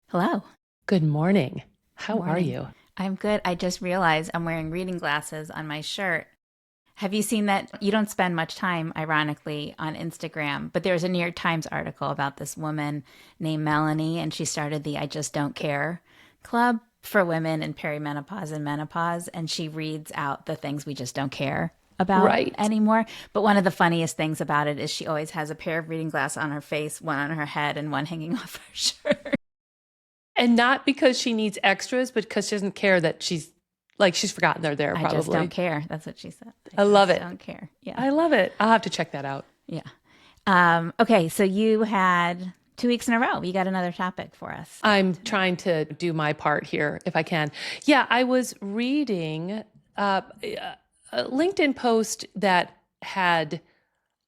Hello. Good morning. Good How are morning. you? I'm good. I just realized I'm wearing reading glasses on my shirt. Have you seen that? You don't spend much time, ironically, on Instagram, but there's a New York Times article about this woman named Melanie, and she started the I Just Don't Care Club for women in perimenopause and menopause, and she reads out the things we just don't care about Right. anymore. But one of the funniest things about it is she always has a pair of reading glasses on her face, one on her head, and one hanging off her shirt. And not because she needs extras, but because she doesn't care that she's forgotten they're there I just don't probably. care. That's what she said. I I love just it. don't care. Yeah. I love it. I'll have to check that out. Yeah. Okay. So you had 2 weeks in a row. You got another topic for us I'm today. trying to do my part here if I can. Yeah, I was reading a LinkedIn post that had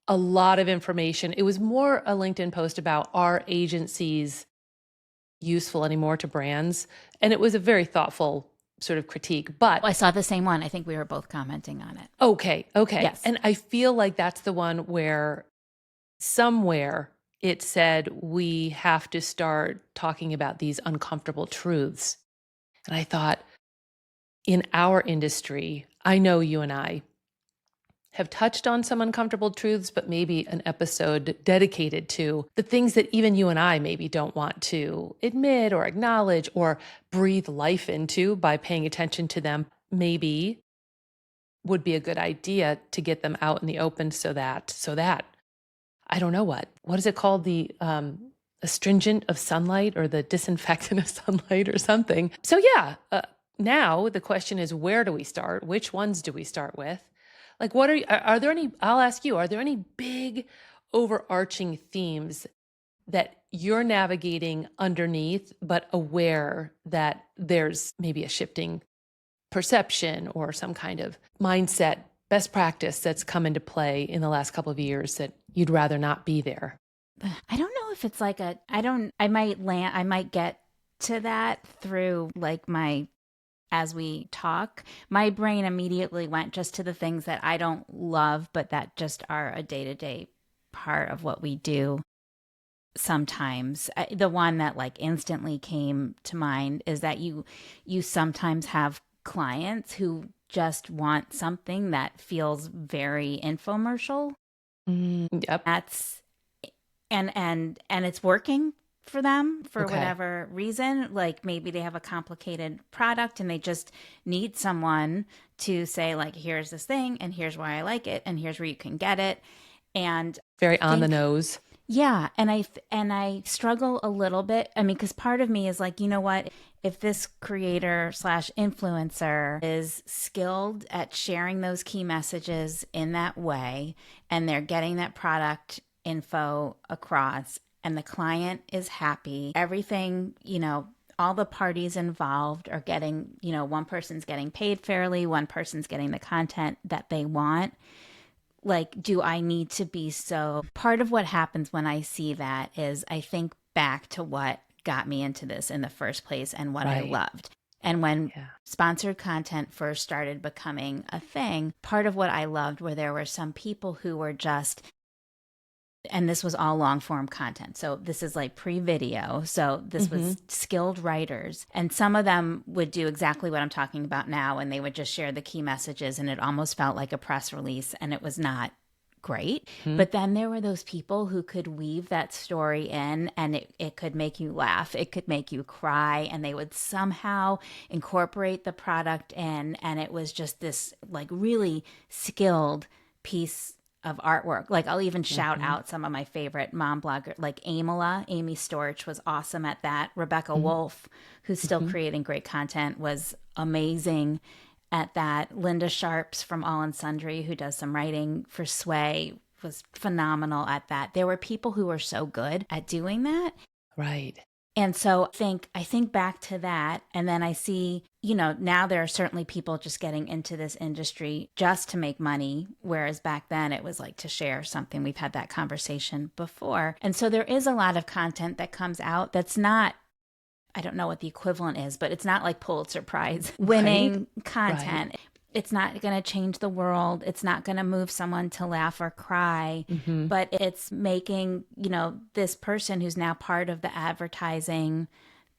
a lot of information. It was more a LinkedIn post about are agencies useful anymore to brands? And it was a very thoughtful sort of critique. But Oh, I saw the same one. I think we were both commenting on it. okay. Yes. And I feel like that's the one where somewhere it said we have to start talking about these uncomfortable truths. And I thought, in our industry, I know you and I have touched on some uncomfortable truths, but maybe an episode dedicated to the things that even you and I maybe don't want to admit or acknowledge or breathe life into by paying attention to them, maybe would be a good idea to get them out in the open so that I don't know what is it called, the astringent of sunlight or the disinfectant of sunlight or something. So yeah, now the question is, where do we start? Which ones do we start with? Like, are there any, I'll ask you, are there any big overarching themes that you're navigating underneath, but aware that there's maybe a shifting perception or some kind of mindset, best practice that's come into play in the last couple of years that you'd rather not be there? I don't know if it's like I might get to that through like as we talk. My brain immediately went just to the things that I don't love, but that just are a day to day part of what we do sometimes. The one that like instantly came to mind is that you sometimes have clients who just want something that feels very infomercial. Yep. That's and it's working for them for Okay. whatever reason. Like maybe they have a complicated product and they just need someone to say like here's this thing and here's why I like it and here's where you can get it. And Very I on the think nose. yeah, and I struggle a little bit. I mean, because part of me is like, you know what? If this creator slash influencer is skilled at sharing those key messages in that way, and they're getting that product info across, and the client is happy, everything, all the parties involved are getting, one person's getting paid fairly, one person's getting the content that they want, like, do I need to be so? Part of what happens when I see that is I think back to what got me into this in the first place and what I Right. loved. And when Yeah. sponsored content first started becoming a thing, part of what I loved were there were some people who were just, and this was all long form content. So this is like pre video. So this Hmm. was skilled writers. And some of them would do exactly what I'm talking about now. And they would just share the key messages. And it almost felt like a press release. And it was not great. Hmm. But then there were those people who could weave that story in and it could make you laugh. It could make you cry. And they would somehow incorporate the product in. And it was just this like really skilled piece of artwork. Like I'll even shout Hmm. out some of my favorite mom blogger, like Amela, Amy Storch was awesome at that. Rebecca Hmm. Wolf, who's still Hmm. creating great content, was amazing at that. Linda Sharps from All and Sundry, who does some writing for Sway, was phenomenal at that. There were people who were so good at doing that. Right. And so I think back to that and then I see, now there are certainly people just getting into this industry just to make money, whereas back then it was like to share something. We've had that conversation before. And so there is a lot of content that comes out that's not, I don't know what the equivalent is, but it's not like Pulitzer Prize Right. winning Right. content. It's not going to change the world. It's not going to move someone to laugh or cry, Hmm. but it's making, this person who's now part of the advertising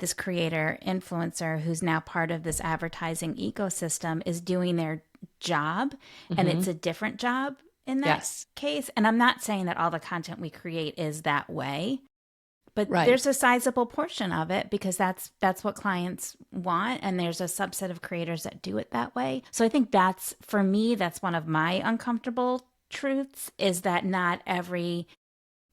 this creator influencer who's now part of this advertising ecosystem is doing their job, and it's a different job in that case. And I'm not saying that all the content we create is that way, but there's a sizable portion of it because that's what clients want, and there's a subset of creators that do it that way. So I think that's, for me, that's one of my uncomfortable truths, is that not every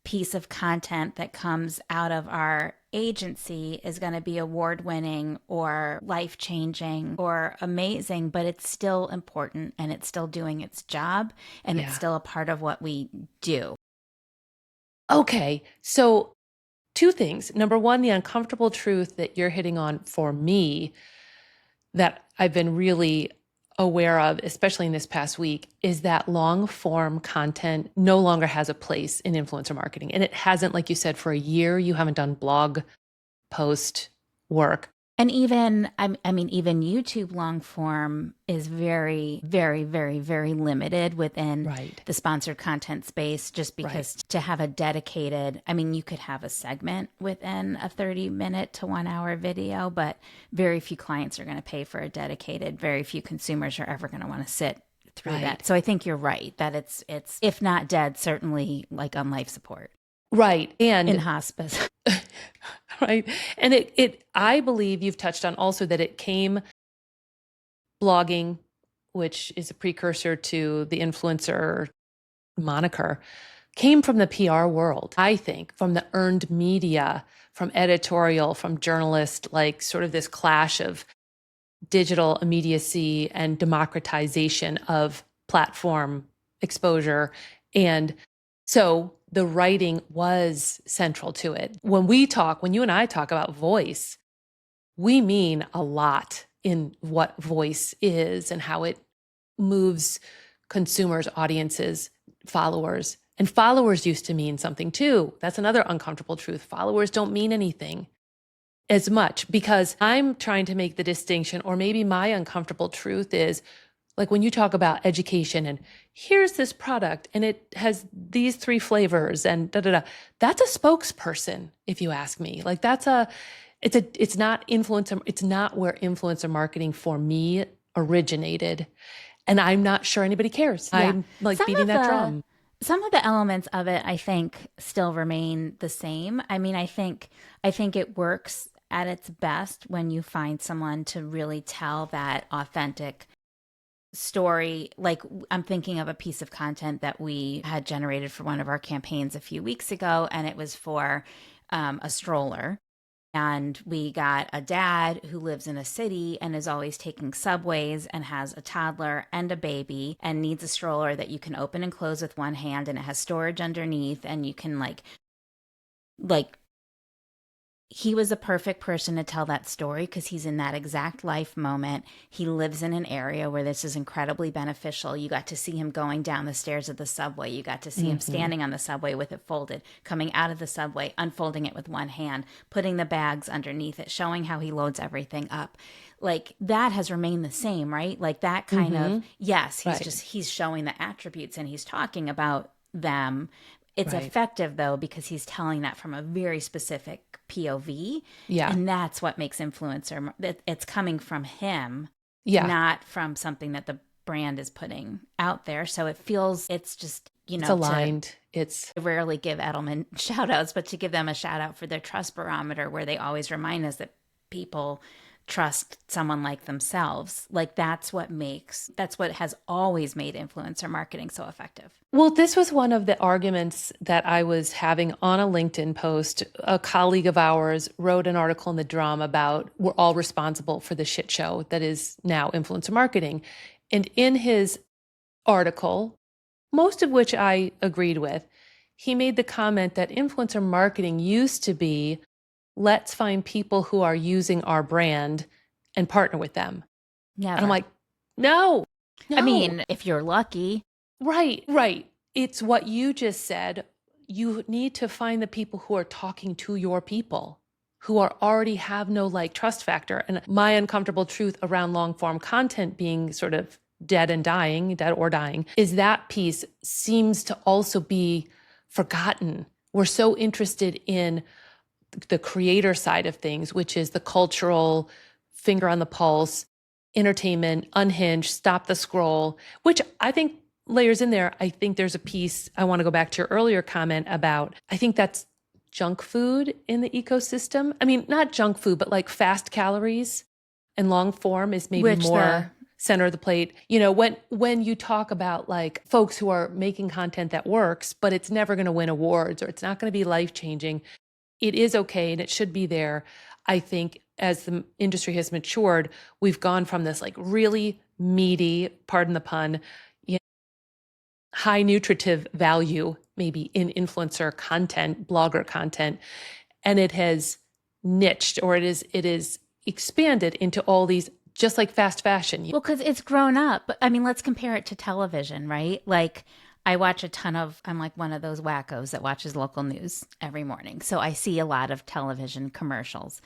piece of content that comes out of our agency is going to be award-winning or life-changing or amazing, but it's still important and it's still doing its job, and it's still a part of what we do. Okay, so two things. Number one, the uncomfortable truth that you're hitting on for me that I've been really aware of, especially in this past week, is that long form content no longer has a place in influencer marketing. And it hasn't, like you said, for a year. You haven't done blog post work. And even, I mean, even YouTube long form is very, very, very, very limited within the sponsored content space, just because to have a dedicated, I mean, you could have a segment within a 30-minute to 1 hour video, but very few clients are going to pay for a dedicated, very few consumers are ever going to want to sit through that. So I think you're right that it's if not dead, certainly like on life support. Right. And in hospice. Right. And I believe you've touched on also that it came, blogging, which is a precursor to the influencer moniker, came from the PR world, I think, from the earned media, from editorial, from journalists, like sort of this clash of digital immediacy and democratization of platform exposure. And so the writing was central to it. When you and I talk about voice, we mean a lot in what voice is and how it moves consumers, audiences, followers. And followers used to mean something too. That's another uncomfortable truth. Followers don't mean anything as much, because I'm trying to make the distinction, or maybe my uncomfortable truth is, like when you talk about education and here's this product and it has these 3 flavors and that's a spokesperson, if you ask me. Like it's not influencer, it's not where influencer marketing for me originated. And I'm not sure anybody cares. Yeah. I'm like beating that drum. Some of the elements of it, I think, still remain the same. I mean, I think it works at its best when you find someone to really tell that authentic story. Like, I'm thinking of a piece of content that we had generated for one of our campaigns a few weeks ago, and it was for a stroller. And we got a dad who lives in a city and is always taking subways and has a toddler and a baby and needs a stroller that you can open and close with one hand, and it has storage underneath, and you can like he was a perfect person to tell that story because he's in that exact life moment. He lives in an area where this is incredibly beneficial. You got to see him going down the stairs of the subway. You got to see him standing on the subway with it folded, coming out of the subway, unfolding it with one hand, putting the bags underneath it, showing how he loads everything up. Like, that has remained the same, right? Like that kind of, yes, he's showing the attributes and he's talking about them. It's effective, though, because he's telling that from a very specific POV. Yeah. And that's what makes influencer. It's coming from him, not from something that the brand is putting out there. So it's just, it's aligned. I rarely give Edelman shout outs, but to give them a shout out for their trust barometer, where they always remind us that people trust someone like themselves. Like that's what has always made influencer marketing so effective. Well, this was one of the arguments that I was having on a LinkedIn post. A colleague of ours wrote an article in the Drum about we're all responsible for the shit show that is now influencer marketing. And in his article, most of which I agreed with, he made the comment that influencer marketing used to be, let's find people who are using our brand and partner with them. Never. And I'm like, no. I mean, if you're lucky. Right. It's what you just said. You need to find the people who are talking to your people, who already have no trust factor. And my uncomfortable truth around long form content being sort of dead or dying, is that piece seems to also be forgotten. We're so interested in the creator side of things, which is the cultural finger on the pulse, entertainment, unhinged, stop the scroll, which I think layers in there. I think there's a piece, I want to go back to your earlier comment about, I think that's junk food in the ecosystem. I mean, not junk food, but like fast calories and long form is maybe Which more center of the plate. You know, when you talk about like folks who are making content that works, but it's never going to win awards or it's not going to be life-changing, it is okay and it should be there. I think as the industry has matured, we've gone from this like really meaty, pardon the pun, high nutritive value, maybe in influencer content, blogger content, and it has niched or it is expanded into all these, just like fast fashion. Well, because it's grown up. I mean, let's compare it to television, right? Like, I watch a ton of, I'm like one of those wackos that watches local news every morning. So I see a lot of television commercials.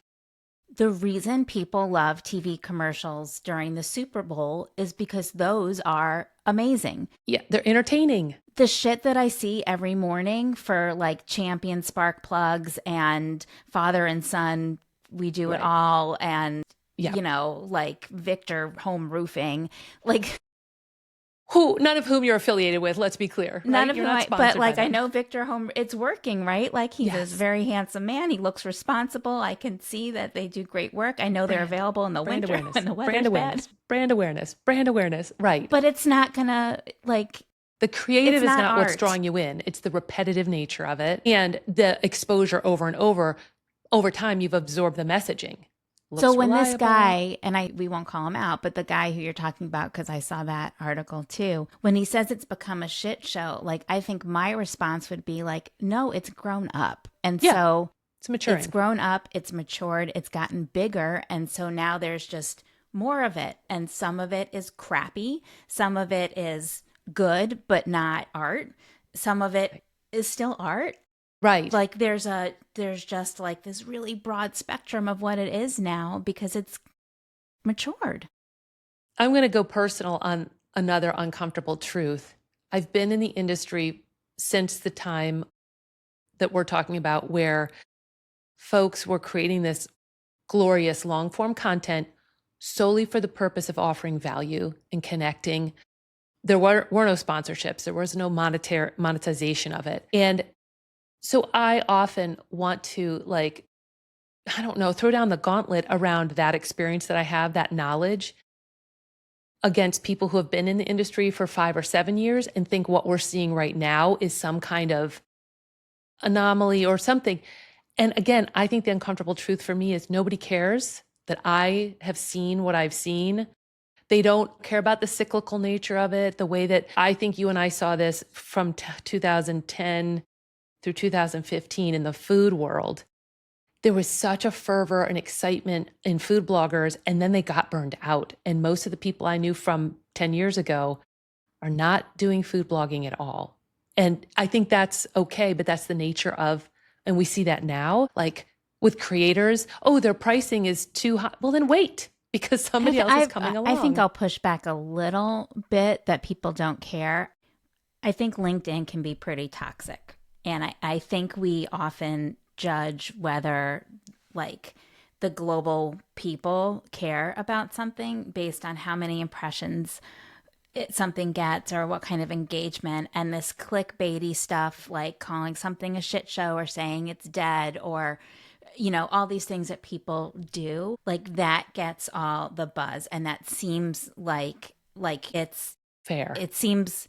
The reason people love TV commercials during the Super Bowl is because those are amazing. Yeah, they're entertaining. The shit that I see every morning for like Champion Spark Plugs and Father and Son, We Do It All, and, you know, like Victor Home Roofing, like, none of whom you're affiliated with, let's be clear. Right? None of whom, but like I know Victor Home, it's working, right? Like he's a very handsome man. He looks responsible. I can see that they do great work. I know they're available in the winter when the weather's bad. Brand awareness, right. But it's not gonna like... The creative is not what's drawing you in. It's the repetitive nature of it. And the exposure over and over time, you've absorbed the messaging. So when this guy, and we won't call him out, but the guy who you're talking about, because I saw that article too, when he says it's become a shit show, like I think my response would be like, no, it's grown up. And so it's maturing. It's grown up, it's matured, it's gotten bigger. And so now there's just more of it. And some of it is crappy. Some of it is good, but not art. Some of it is still art. Right. Like there's just like this really broad spectrum of what it is now because it's matured. I'm going to go personal on another uncomfortable truth. I've been in the industry since the time that we're talking about where folks were creating this glorious long form content solely for the purpose of offering value and connecting. There were no sponsorships. There was no monetization of it. And so I often want to like, I don't know, throw down the gauntlet around that experience that I have, that knowledge against people who have been in the industry for 5 or 7 years and think what we're seeing right now is some kind of anomaly or something. And again, I think the uncomfortable truth for me is nobody cares that I have seen what I've seen. They don't care about the cyclical nature of it, the way that I think you and I saw this from 2010 through 2015 in the food world. There was such a fervor and excitement in food bloggers, and then they got burned out. And most of the people I knew from 10 years ago are not doing food blogging at all. And I think that's okay, but that's the nature of, and we see that now, like with creators, oh, their pricing is too high. Well, then wait, because somebody else is coming along. I think I'll push back a little bit that people don't care. I think LinkedIn can be pretty toxic. And I think we often judge whether like the global people care about something based on how many impressions something gets or what kind of engagement. And this clickbaity stuff, like calling something a shit show or saying it's dead or, you know, all these things that people do, like that gets all the buzz. And that seems like it's fair. It seems...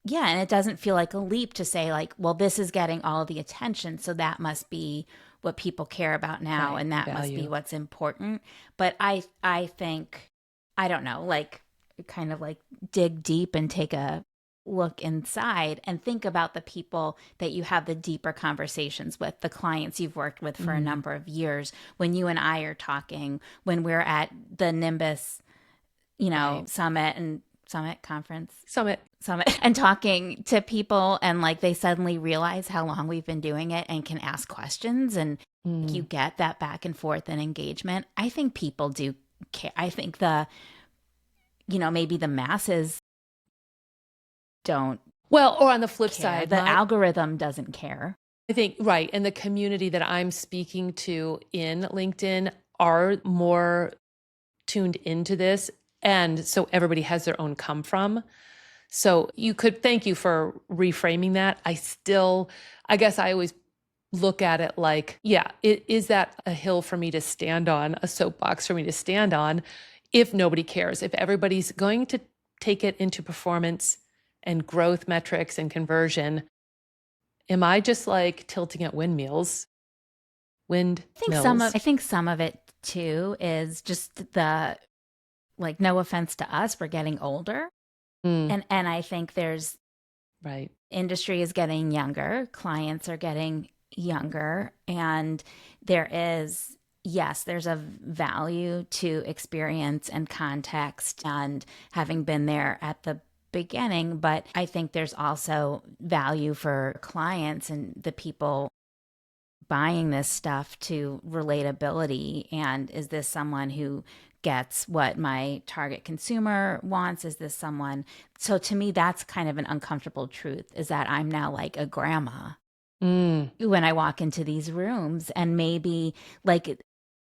Yeah, and it doesn't feel like a leap to say like, well, this is getting all the attention, so that must be what people care about now, right, and that must be what's important. But I think, I don't know, like kind of like dig deep and take a look inside and think about the people that you have the deeper conversations with, the clients you've worked with for a number of years, when you and I are talking, when we're at the Nimbus, you know, Summit and talking to people, and like they suddenly realize how long we've been doing it and can ask questions, and you get that back and forth and engagement. I think people do care. I think maybe the masses don't. Well, or on the flip care. side, the algorithm doesn't care. I think, right. And the community that I'm speaking to in LinkedIn are more tuned into this. And so everybody has their own come from. So thank you for reframing that. I guess I always look at it like, yeah, is that a hill for me to stand on, a soapbox for me to stand on if nobody cares? If everybody's going to take it into performance and growth metrics and conversion, am I just like tilting at windmills? Windmills. I think some of it too is just the, like, no offense to us, we're getting older. Mm, And I think there's right. industry is getting younger, clients are getting younger, and there is, yes, there's a value to experience and context and having been there at the beginning, but I think there's also value for clients and the people buying this stuff to relatability. And is this someone who gets what my target consumer wants? Is this someone? So to me, that's kind of an uncomfortable truth, is that I'm now like a grandma Mm, when I walk into these rooms, and maybe, like,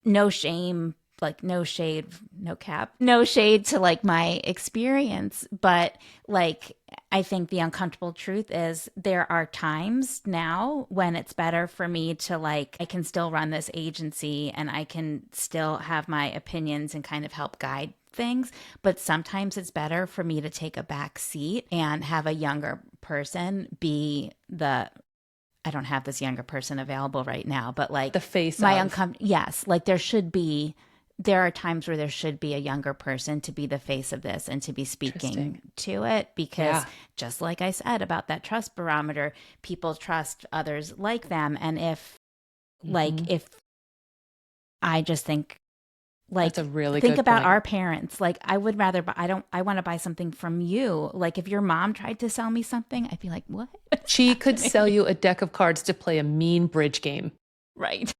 no shame, like, no shade, no cap, no shade to like my experience, but like, I think the uncomfortable truth is there are times now when it's better for me to, like, I can still run this agency and I can still have my opinions and kind of help guide things, but sometimes it's better for me to take a back seat and have a younger person be the, I don't have this younger person available right now, but like the face my of. yes, like there are times where there should be a younger person to be the face of this and to be Interesting. speaking to it, because Yeah. just like I said about that trust barometer, people trust others like them. And Hmm. if I just think, That's a like, really think good about point. our parents. Like, I would rather buy, I want to buy something from you. Like, if your mom tried to sell me something, I'd be like, what is She could sell happening? you a deck of cards to play a mean bridge game. Right.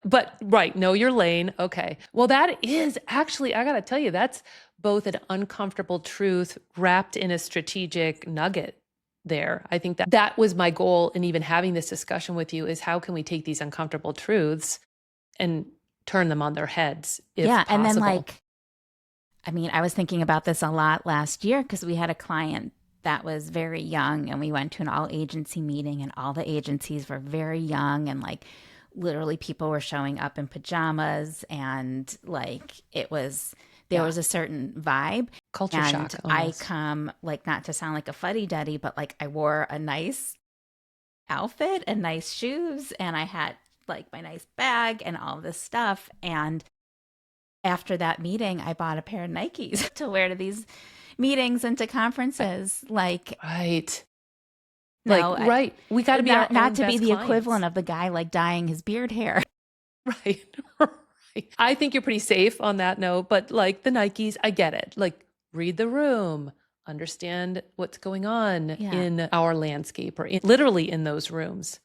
But right, know your lane. Okay. Well, that is actually, I got to tell you, that's both an uncomfortable truth wrapped in a strategic nugget there. I think that was my goal in even having this discussion with you, is how can we take these uncomfortable truths and turn them on their heads if Yeah. And then, possible. like, I mean, I was thinking about this a lot last year because we had a client that was very young, and we went to an all agency meeting, and all the agencies were very young, and like literally people were showing up in pajamas, and like it was, there Yeah. was a certain vibe. Culture And shock I almost. come, like, not to sound like a fuddy duddy, but like I wore a nice outfit and nice shoes, and I had like my nice bag and all this stuff. And after that meeting, I bought a pair of Nikes to wear to these meetings and to conferences. Like, Right. Like, no, right. We got to be our not own to be best the clients. equivalent of the guy like dyeing his beard hair. Right. Right. I think you're pretty safe on that note, but like the Nikes, I get it. Like, read the room, understand what's going on Yeah. in our landscape or literally in those rooms.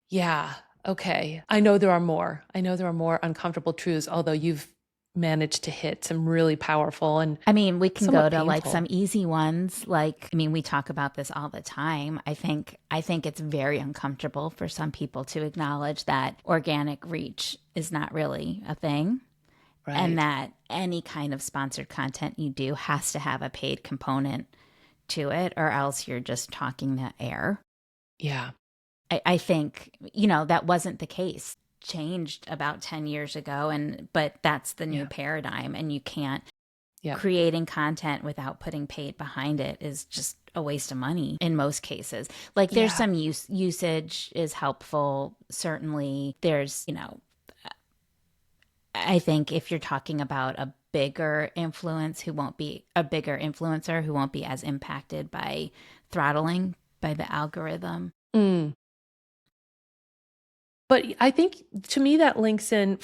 Yeah. Okay. I know there are more. I know there are more uncomfortable truths, although you've managed to hit some really powerful and I mean, we can go somewhat to like painful. some easy ones. Like, I mean, we talk about this all the time. I think it's very uncomfortable for some people to acknowledge that organic reach is not really a thing, and Right. that any kind of sponsored content you do has to have a paid component to it, or else you're just talking to air. Yeah. I think, you know, that wasn't the case. Changed about 10 years ago, and but that's the new Yeah. paradigm, and you can't, Yeah. creating content without putting paid behind it is just a waste of money in most cases. Like, there's Yeah. some usage is helpful, certainly. There's, you know, I think if you're talking about a bigger influence who won't be a bigger influencer who won't be as impacted by throttling by the algorithm. Mm. But I think to me that links in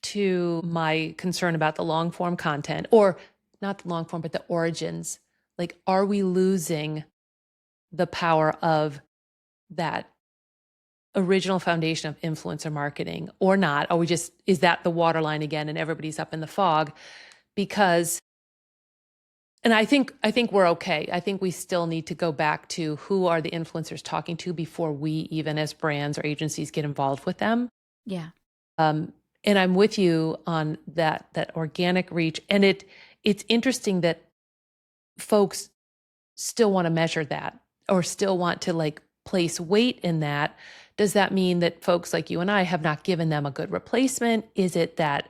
to my concern about the long form content, or not the long form, but the origins. Like, are we losing the power of that original foundation of influencer marketing or not? Are we just, is that the waterline again and everybody's up in the fog? Because And I think we're okay. I think we still need to go back to who are the influencers talking to before we even as brands or agencies get involved with them. Yeah. And I'm with you on that organic reach. And it's interesting that folks still want to measure that or still want to like place weight in that. Does that mean that folks like you and I have not given them a good replacement? Is it that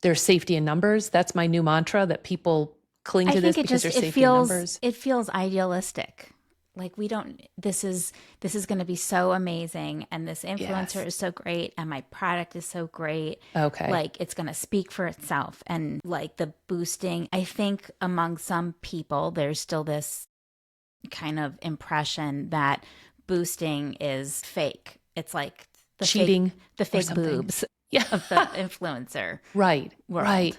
there's safety in numbers? That's my new mantra, that people cling I to this think because there's safety in numbers. it feels idealistic. Like we don't this is going to be so amazing and this influencer Yes. is so great and my product is so great. Okay. Like it's going to speak for itself and like the boosting. I think among some people there's still this kind of impression that boosting is fake. It's like the Cheating the or fake something. boobs Yeah. of the influencer Right. world. Right.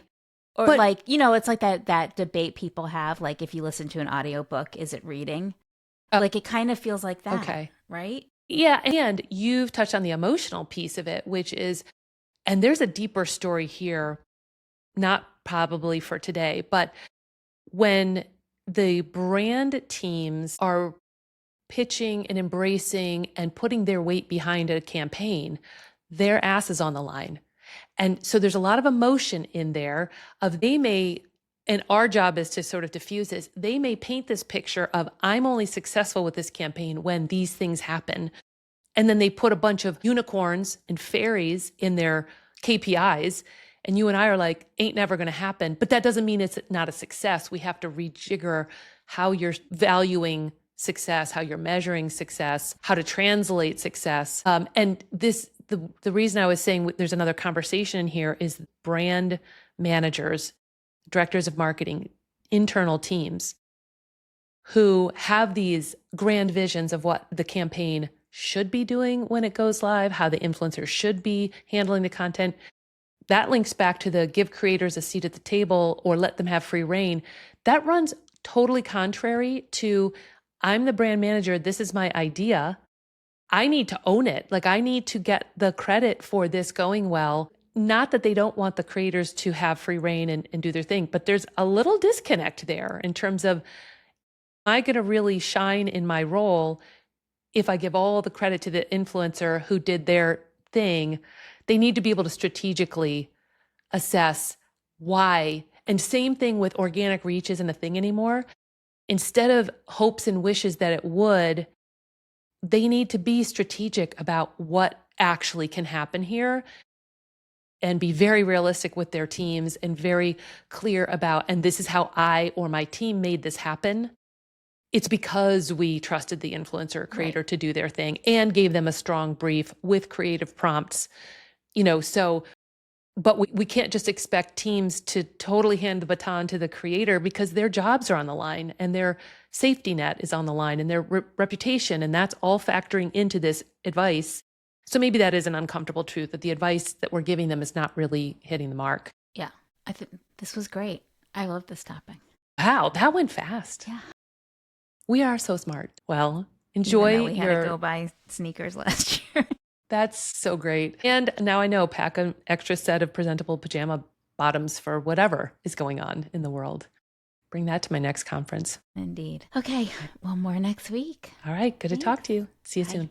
Or But- like, you know, it's like that debate people have, like if you listen to an audiobook, is it reading? Like it kind of feels like that. Okay. Right? Yeah. And you've touched on the emotional piece of it, which is, and there's a deeper story here, not probably for today, but when the brand teams are pitching and embracing and putting their weight behind a campaign, their ass is on the line. And so there's a lot of emotion in there of they may, and our job is to sort of diffuse this. They may paint this picture of I'm only successful with this campaign when these things happen. And then they put a bunch of unicorns and fairies in their KPIs. And you and I are like, ain't never going to happen. But that doesn't mean it's not a success. We have to rejigger how you're valuing success, how you're measuring success, how to translate success. And this, the reason I was saying there's another conversation in here is brand managers, directors of marketing, internal teams who have these grand visions of what the campaign should be doing when it goes live, how the influencer should be handling the content. That links back to the give creators a seat at the table or let them have free reign. That runs totally contrary to I'm the brand manager. This is my idea. I need to own it. Like I need to get the credit for this going well. Not that they don't want the creators to have free reign and do their thing, but there's a little disconnect there in terms of, am I going to really shine in my role if I give all the credit to the influencer who did their thing? They need to be able to strategically assess why. And same thing with organic reach isn't a thing anymore. Instead of hopes and wishes that it would, they need to be strategic about what actually can happen here and be very realistic with their teams and very clear about, and this is how I or my team made this happen. It's because we trusted the influencer creator to do their thing and gave them a strong brief with creative prompts, so, but we can't just expect teams to totally hand the baton to the creator because their jobs are on the line and their safety net is on the line and their reputation. And that's all factoring into this advice. So maybe that is an uncomfortable truth that the advice that we're giving them is not really hitting the mark. Yeah. I think this was great. I love this topic. Wow, that went fast. Yeah. We are so smart. Well, enjoy we had to go buy sneakers last year. That's so great. And now I know, pack an extra set of presentable pajama bottoms for whatever is going on in the world. Bring that to my next conference. Indeed. Okay. Well, more next week. All right. Good to talk to you. See you soon.